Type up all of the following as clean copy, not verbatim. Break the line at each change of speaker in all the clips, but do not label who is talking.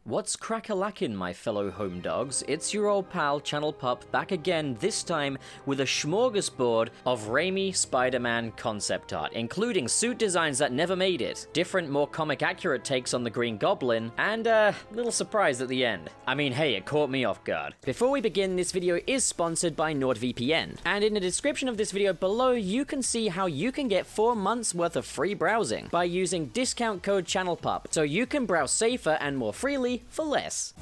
What's crack-a-lackin', my fellow home dogs? It's your old pal, Channel Pup, back again, this time with a smorgasbord of Raimi Spider-Man concept art, including suit designs that never made it, different, more comic-accurate takes on the Green Goblin, and a little surprise at the end. I mean, hey, it caught me off guard. Before we begin, this video is sponsored by NordVPN, and in the description of this video below, you can see how you can get 4 months worth of free browsing by using discount code ChannelPup, so you can browse safer and more freely for less.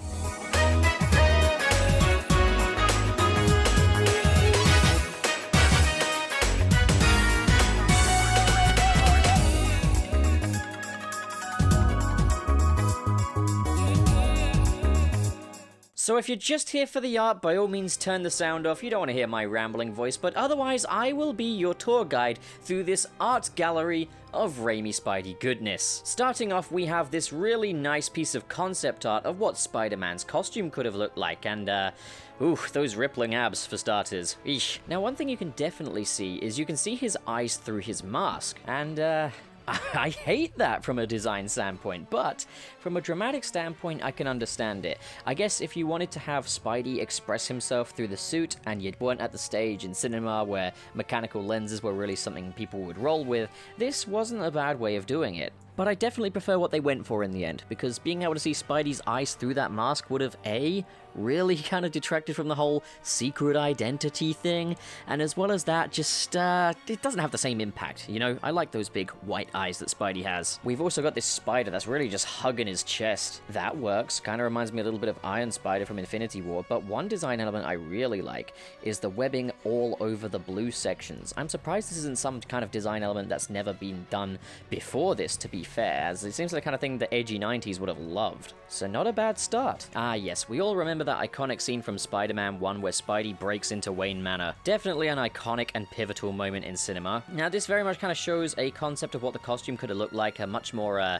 So if you're just here for the art, by all means turn the sound off. You don't want to hear my rambling voice, but otherwise I will be your tour guide through this art gallery of Raimi Spidey goodness. Starting off, we have this really nice piece of concept art of what Spider-Man's costume could have looked like, and ooh, those rippling abs for starters. Eesh. Now, one thing you can definitely see is you can see his eyes through his mask, and I hate that from a design standpoint, but from a dramatic standpoint, I can understand it. I guess if you wanted to have Spidey express himself through the suit, and you weren't at the stage in cinema where mechanical lenses were really something people would roll with, this wasn't a bad way of doing it. But I definitely prefer what they went for in the end, because being able to see Spidey's eyes through that mask would have, A, really kind of detracted from the whole secret identity thing, and as well as that, just, it doesn't have the same impact, you know? I like those big white eyes that Spidey has. We've also got this spider that's really just hugging his chest. That works, kind of reminds me a little bit of Iron Spider from Infinity War, but one design element I really like is the webbing all over the blue sections. I'm surprised this isn't some kind of design element that's never been done before this, to be fair, as it seems like the kind of thing the edgy 90s would have loved. So not a bad start. Ah yes, we all remember that iconic scene from Spider-Man 1 where Spidey breaks into Wayne Manor. Definitely an iconic and pivotal moment in cinema. Now this very much kind of shows a concept of what the costume could have looked like, a much more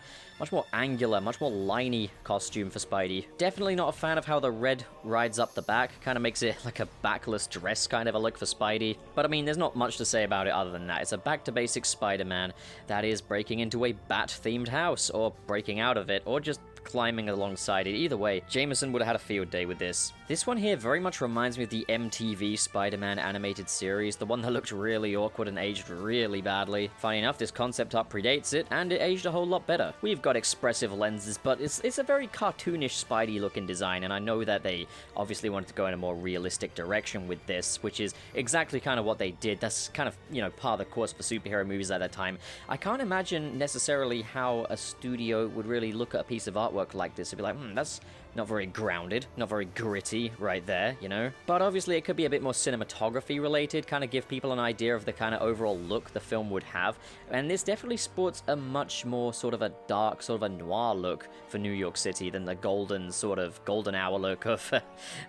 angular, much more liney costume for Spidey. Definitely not a fan of how the red rides up the back, kind of makes it like a backless dress kind of a look for Spidey. But I mean, there's not much to say about it other than that. It's a back-to-basics Spider-Man that is breaking into a bat-themed house, or breaking out of it, or just climbing alongside it. Either way, Jameson would have had a field day with this. This one here very much reminds me of the MTV Spider-Man animated series, the one that looked really awkward and aged really badly. Funny enough, this concept art predates it, and it aged a whole lot better. We've got expressive lenses, but it's a very cartoonish Spidey looking design, and I know that they obviously wanted to go in a more realistic direction with this, which is exactly kind of what they did. That's kind of, you know, par the course for superhero movies at that time. I can't imagine necessarily how a studio would really look at a piece of artwork like this and be like, that's not very grounded, not very gritty right there, you know? But obviously it could be a bit more cinematography related, kind of give people an idea of the kind of overall look the film would have, and this definitely sports a much more sort of a dark, sort of a noir look for New York City than the golden hour look of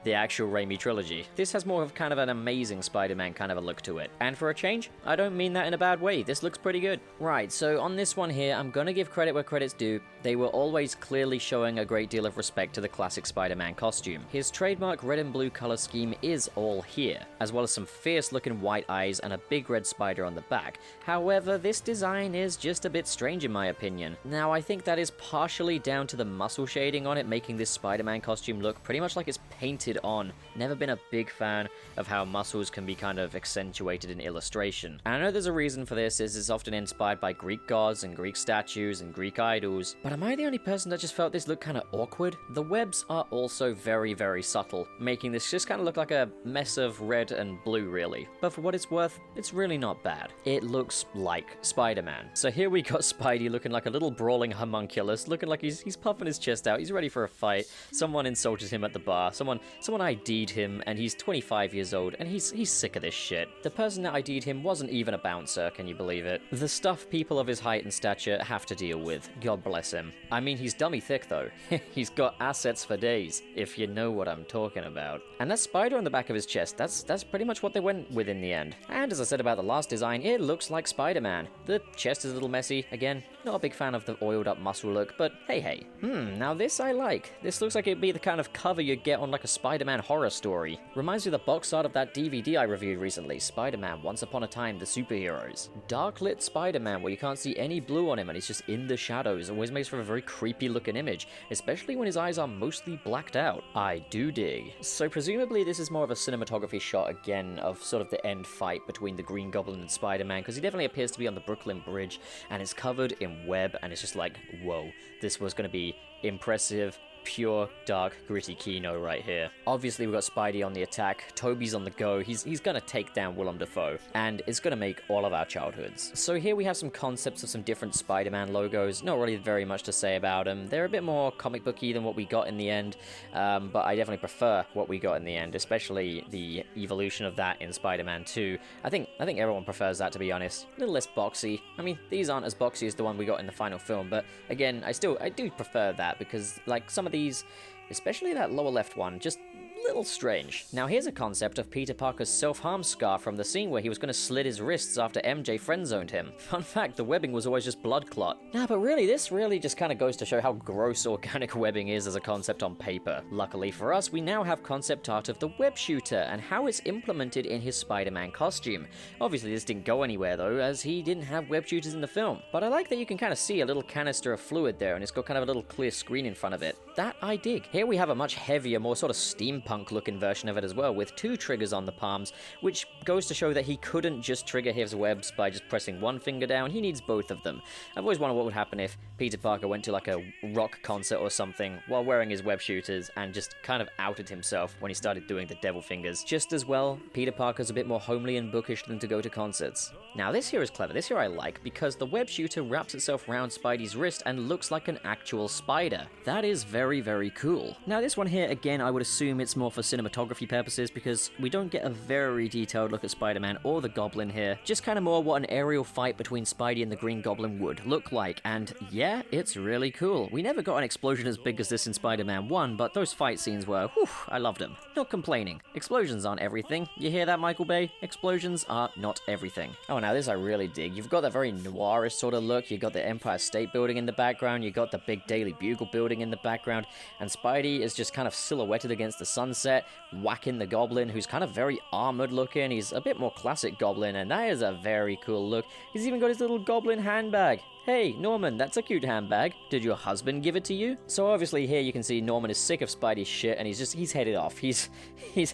the actual Raimi trilogy. This has more of kind of an amazing Spider-Man kind of a look to it. And for a change, I don't mean that in a bad way, this looks pretty good. Right, so on this one here, I'm gonna give credit where credit's due. They were always clearly showing a great deal of respect to the classic Spider-Man costume. His trademark red and blue color scheme is all here, as well as some fierce looking white eyes and a big red spider on the back. However, this design is just a bit strange in my opinion. Now, I think that is partially down to the muscle shading on it, making this Spider-Man costume look pretty much like it's painted on. Never been a big fan of how muscles can be kind of accentuated in illustration. And I know there's a reason for this, is it's often inspired by Greek gods and Greek statues and Greek idols, but am I the only person that just felt this looked kind of awkward? The webs are also very, very subtle, making this just kind of look like a mess of red and blue, really. But for what it's worth, it's really not bad. It looks like Spider-Man. So here we got Spidey looking like a little brawling homunculus, looking like he's puffing his chest out, he's ready for a fight. Someone insulted him at the bar, someone ID'd him, and he's 25 years old, and he's sick of this shit. The person that ID'd him wasn't even a bouncer, can you believe it? The stuff people of his height and stature have to deal with, God bless him. I mean, he's dummy thick though. He's got assets for days, if you know what I'm talking about. And that spider on the back of his chest, that's pretty much what they went with in the end. And as I said about the last design, it looks like Spider-Man. The chest is a little messy. Again, not a big fan of the oiled up muscle look, but hey. Now this I like. This looks like it'd be the kind of cover you'd get on like a Spider-Man horror story. Reminds me of the box art of that DVD I reviewed recently, Spider-Man Once Upon a Time, The Superheroes. Dark lit Spider-Man where you can't see any blue on him and he's just in the shadows. Always makes for a very creepy looking image, especially when his eyes are mostly blacked out. I do dig. So presumably this is more of a cinematography shot again of sort of the end fight between the Green Goblin and Spider-Man, because he definitely appears to be on the Brooklyn Bridge, and it's covered in web, and it's just like, whoa, this was going to be impressive, pure, dark, gritty Kino right here. Obviously, we've got Spidey on the attack, Toby's on the go, he's gonna take down Willem Dafoe, and it's gonna make all of our childhoods. So here we have some concepts of some different Spider-Man logos, not really very much to say about them. They're a bit more comic booky than what we got in the end, but I definitely prefer what we got in the end, especially the evolution of that in Spider-Man 2. I think everyone prefers that, to be honest. A little less boxy. I mean, these aren't as boxy as the one we got in the final film, but again, I do prefer that, because like some of these, especially that lower left one, just a little strange. Now here's a concept of Peter Parker's self-harm scar from the scene where he was going to slit his wrists after MJ friend-zoned him. Fun fact, the webbing was always just blood clot. Nah, but really, this really just kind of goes to show how gross organic webbing is as a concept on paper. Luckily for us, we now have concept art of the web shooter and how it's implemented in his Spider-Man costume. Obviously this didn't go anywhere though, as he didn't have web shooters in the film. But I like that you can kind of see a little canister of fluid there, and it's got kind of a little clear screen in front of it. That I dig. Here we have a much heavier, more sort of steampunk looking version of it as well, with 2 triggers on the palms, which goes to show that he couldn't just trigger his webs by just pressing one finger down. He needs both of them. I've always wondered what would happen if Peter Parker went to like a rock concert or something while wearing his web shooters and just kind of outed himself when he started doing the devil fingers. Just as well, Peter Parker's a bit more homely and bookish than to go to concerts. Now this here is clever. This here I like, because the web shooter wraps itself around Spidey's wrist and looks like an actual spider. That is very, very cool. Now this one here, again, I would assume it's more for cinematography purposes, because we don't get a very detailed look at Spider-Man or the Goblin here. Just kind of more what an aerial fight between Spidey and the Green Goblin would look like, and yeah, it's really cool. We never got an explosion as big as this in Spider-Man 1, but those fight scenes were, whew, I loved them. Not complaining. Explosions aren't everything. You hear that, Michael Bay? Explosions are not everything. Oh, now this I really dig. You've got that very noirish sort of look. You've got the Empire State Building in the background. You've got the big Daily Bugle building in the background, and Spidey is just kind of silhouetted against the sunset, whacking the Goblin, who's kind of very armored looking. He's a bit more classic Goblin, and that is a very cool look. He's even got his little Goblin handbag. Hey, Norman, that's a cute handbag. Did your husband give it to you? So obviously here you can see Norman is sick of Spidey's shit, and he's headed off. He's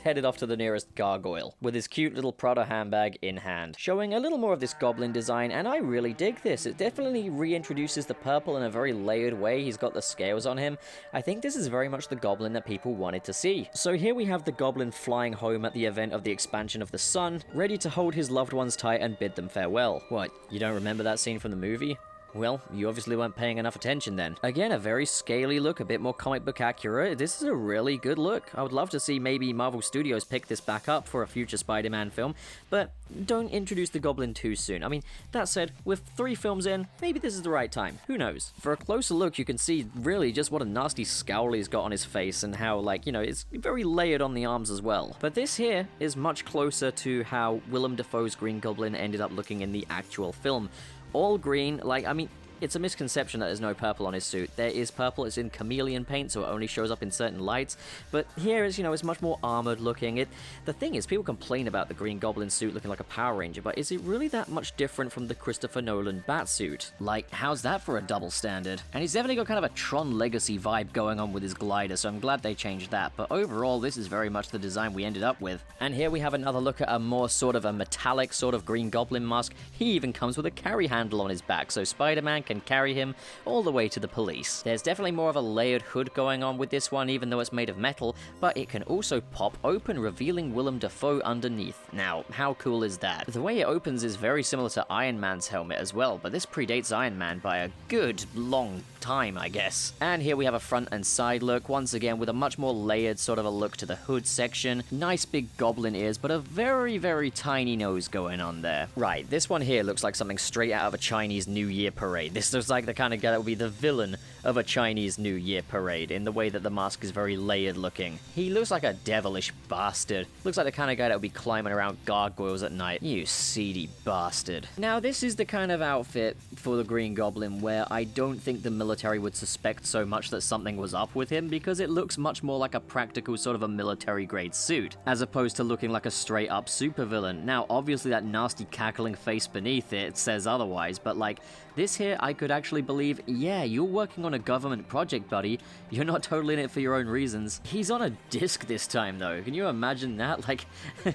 headed off to the nearest gargoyle with his cute little Prada handbag in hand, showing a little more of this Goblin design, and I really dig this. It definitely reintroduces the purple in a very layered way. He's got the scales on him. I think this is very much the Goblin that people wanted to see. So here we have the Goblin flying home at the event of the expansion of the sun, ready to hold his loved ones tight and bid them farewell. What, you don't remember that scene from the movie? Well, you obviously weren't paying enough attention then. Again, a very scaly look, a bit more comic book accurate. This is a really good look. I would love to see maybe Marvel Studios pick this back up for a future Spider-Man film, but don't introduce the Goblin too soon. I mean, that said, with 3 films in, maybe this is the right time. Who knows? For a closer look, you can see really just what a nasty scowl he's got on his face, and how, like, you know, it's very layered on the arms as well. But this here is much closer to how Willem Dafoe's Green Goblin ended up looking in the actual film. All green, like, I mean, it's a misconception that there's no purple on his suit. There is purple, it's in chameleon paint, so it only shows up in certain lights, but here is, you know, it's much more armored looking. The thing is, people complain about the Green Goblin suit looking like a Power Ranger, but is it really that much different from the Christopher Nolan Batsuit? Like, how's that for a double standard? And he's definitely got kind of a Tron Legacy vibe going on with his glider, so I'm glad they changed that, but overall, this is very much the design we ended up with. And here we have another look at a more sort of a metallic sort of Green Goblin mask. He even comes with a carry handle on his back, so Spider-Man can carry him all the way to the police. There's definitely more of a layered hood going on with this one, even though it's made of metal, but it can also pop open, revealing Willem Dafoe underneath. Now, how cool is that? The way it opens is very similar to Iron Man's helmet as well, but this predates Iron Man by a good long time, I guess. And here we have a front and side look, once again with a much more layered sort of a look to the hood section. Nice big Goblin ears, but a very, very tiny nose going on there. Right, this one here looks like something straight out of a Chinese New Year parade. This looks like the kind of guy that would be the villain of a Chinese New Year parade, in the way that the mask is very layered looking. He looks like a devilish bastard. Looks like the kind of guy that would be climbing around gargoyles at night. You seedy bastard. Now, this is the kind of outfit for the Green Goblin where I don't think the military would suspect so much that something was up with him, because it looks much more like a practical sort of a military grade suit, as opposed to looking like a straight up supervillain. Now, obviously that nasty cackling face beneath it says otherwise, but like, this here, I could actually believe, yeah, you're working on a government project, buddy. You're not totally in it for your own reasons. He's on a disc this time, though. Can you imagine that? Like,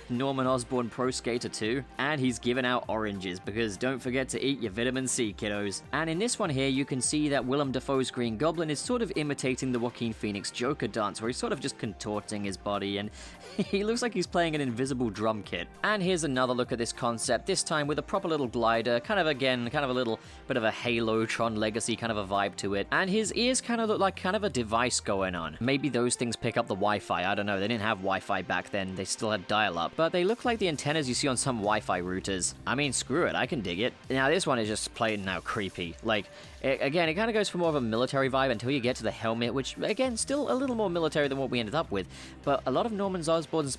Norman Osborn Pro Skater 2? And he's giving out oranges, because don't forget to eat your vitamin C, kiddos. And in this one here, you can see that Willem Dafoe's Green Goblin is sort of imitating the Joaquin Phoenix Joker dance, where he's sort of just contorting his body, and he looks like he's playing an invisible drum kit. And here's another look at this concept, this time with a proper little glider, kind of a little bit of a Halo Tron Legacy kind of a vibe to it. And his ears kind of look like kind of a device going on. Maybe those things pick up the Wi-Fi, I don't know, they didn't have Wi-Fi back then, they still had dial-up, but they look like the antennas you see on some Wi-Fi routers. I mean, screw it, I can dig it. Now this one is just plain now creepy. Like, again, it kind of goes for more of a military vibe until you get to the helmet, which, again, still a little more military than what we ended up with. But a lot of Norman Osborn's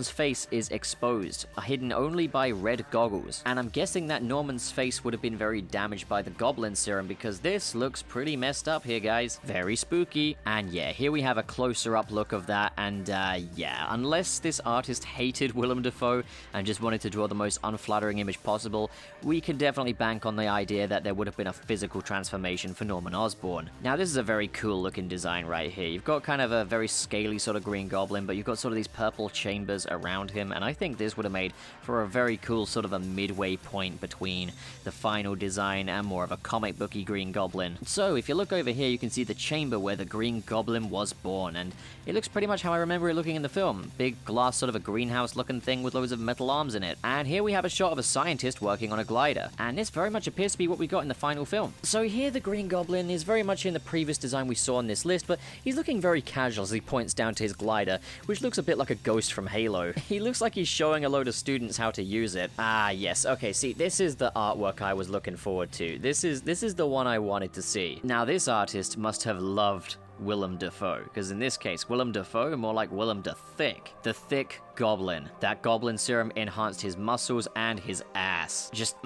face is exposed, hidden only by red goggles. And I'm guessing that Norman's face would have been very damaged by the Goblin serum, because this looks pretty messed up here, guys. Very spooky. And yeah, here we have a closer up look of that, and yeah, unless this artist hated Willem Dafoe and just wanted to draw the most unflattering image possible, we can definitely bank on the idea that there would have been a physical transformation for Norman Osborn. Now, this is a very cool looking design right here. You've got kind of a very scaly sort of Green Goblin, but you've got sort of these purple chambers around him, and I think this would have made for a very cool sort of a midway point between the final design and more of a comic booky Green Goblin. So, if you look over here, you can see the chamber where the Green Goblin was born, and it looks pretty much how I remember it looking in the film. Big glass sort of a greenhouse looking thing with loads of metal arms in it. And here we have a shot of a scientist working on a glider, and this very much appears to be what we got in the final film. So here the Green Goblin is very much in the previous design we saw on this list, but he's looking very casual as he points down to his glider, which looks a bit like a ghost from Halo. He looks like he's showing a load of students how to use it. Ah, yes, okay, see, this is the artwork I was looking forward to. This is the one I wanted to see. Now, this artist must have loved Willem Dafoe, because in this case, Willem Dafoe, more like Willem the Thick Goblin. That Goblin serum enhanced his muscles and his ass. Just,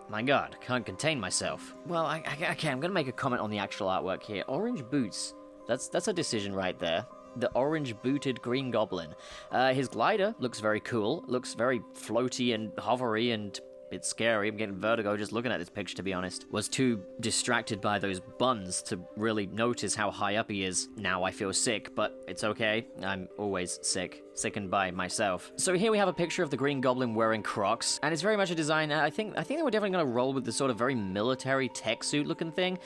my god, can't contain myself. Well, okay, I'm gonna make a comment on the actual artwork here. Orange boots. That's a decision right there. The orange-booted Green Goblin. His glider looks very cool, looks very floaty and hovery and bit scary. I'm getting vertigo just looking at this picture, to be honest. Was too distracted by those buns to really notice how high up he is. Now I feel sick, but it's okay. I'm always sick. Sickened by myself. So here we have a picture of the Green Goblin wearing Crocs, and it's very much a design. I think they were definitely going to roll with the sort of very military tech suit looking thing.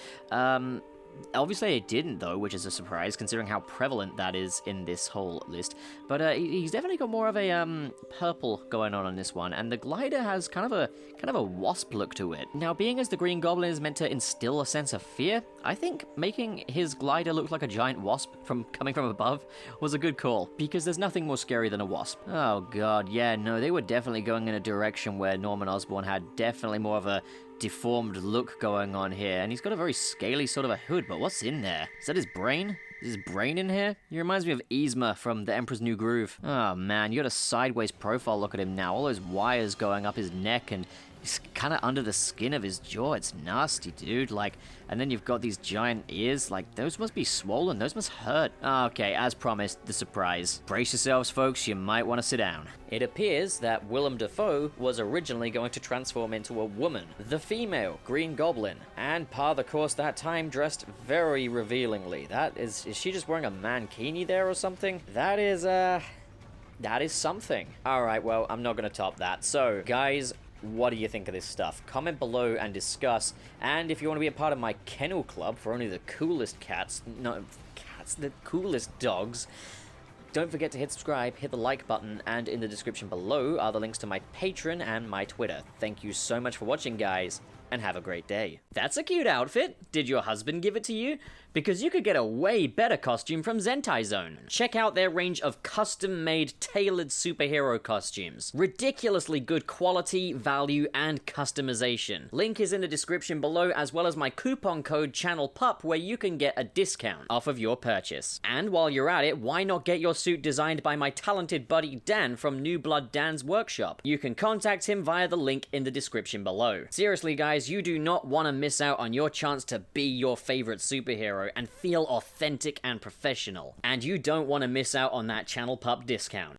Obviously it didn't, though, which is a surprise, considering how prevalent that is in this whole list. But he's definitely got more of a purple going on this one, and the glider has kind of a wasp look to it. Now, being as the Green Goblin is meant to instill a sense of fear, I think making his glider look like a giant wasp coming from above was a good call, because there's nothing more scary than a wasp. Oh god, yeah, no, they were definitely going in a direction where Norman Osborn had definitely more of a deformed look going on here, and he's got a very scaly sort of a hood, but what's in there? Is that his brain? Is his brain in here? He reminds me of Yzma from The Emperor's New Groove. Oh man, you got a sideways profile look at him now, all those wires going up his neck, and he's kind of under the skin of his jaw. It's nasty, dude. Like, and then you've got these giant ears. Like, those must be swollen. Those must hurt. Okay, as promised, the surprise. Brace yourselves, folks. You might want to sit down. It appears that Willem Dafoe was originally going to transform into a woman, the female Green Goblin, and par the course that time dressed very revealingly. Is she just wearing a mankini there or something? That is something. Alright, well, I'm not going to top that. So, guys, what do you think of this stuff? Comment below and discuss. And if you want to be a part of my kennel club for only the coolest the coolest dogs, don't forget to hit subscribe, hit the like button, and in the description below are the links to my Patreon and my Twitter. Thank you so much for watching, guys, and have a great day. That's a cute outfit. Did your husband give it to you? Because you could get a way better costume from Zentai Zone. Check out their range of custom-made, tailored superhero costumes. Ridiculously good quality, value, and customization. Link is in the description below, as well as my coupon code CHANNELPUP, where you can get a discount off of your purchase. And while you're at it, why not get your suit designed by my talented buddy Dan from New Blood Dan's workshop? You can contact him via the link in the description below. Seriously, guys, you do not want to miss out on your chance to be your favorite superhero and feel authentic and professional. And you don't want to miss out on that Channel Pup discount.